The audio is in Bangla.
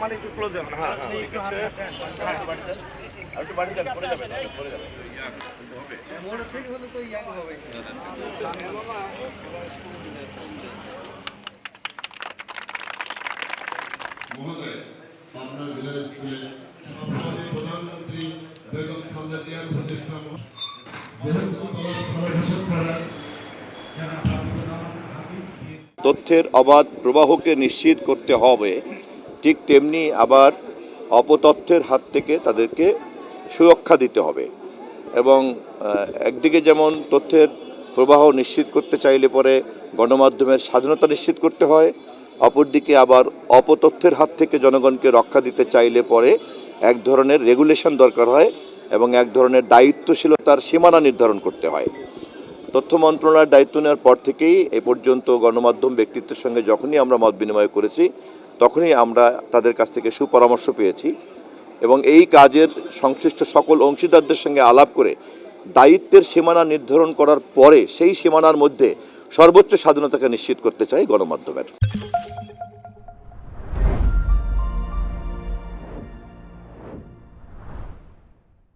মানে একটু ক্লোজ যাবেন। হ্যাঁ একটু বাড়ি যান, পড়ে যাবেন। মোড় থেকে হলে তো ইয়াং হবে। মহোদয়, পাবনা জেলা স্কুলে সভাপতি প্রধানমন্ত্রী বেগম খালেদা জিয়ার প্রতিষ্ঠা তথ্যের অবাধ প্রবাহকে নিশ্চিত করতে হবে, ঠিক তেমনি আবার অপতথ্যের হাত থেকে তাদেরকে সুরক্ষা দিতে হবে। এবং একদিকে যেমন তথ্যের প্রবাহ নিশ্চিত করতে চাইলে পরে গণমাধ্যমের স্বাধীনতা নিশ্চিত করতে হয়, অপরদিকে আবার অপতথ্যের হাত থেকে জনগণকে রক্ষা দিতে চাইলে পরে এক ধরনের রেগুলেশন দরকার হয় এবং এক ধরনের দায়িত্বশীলতার সীমানা নির্ধারণ করতে হয়। তথ্য মন্ত্রণালয়ের দায়িত্ব নেওয়ার পর থেকেই এ পর্যন্ত গণমাধ্যম ব্যক্তিত্বের সঙ্গে যখনই আমরা মত বিনিময় করেছি তখনই আমরা তাদের কাছ থেকে সুপরামর্শ পেয়েছি এবং এই কাজের সংশ্লিষ্ট সকল অংশীদারদের সঙ্গে আলাপ করে দায়িত্বের সীমানা নির্ধারণ করার পরে সেই সীমানার মধ্যে সর্বোচ্চ স্বাধীনতাকে নিশ্চিত করতে চাই গণমাধ্যমের।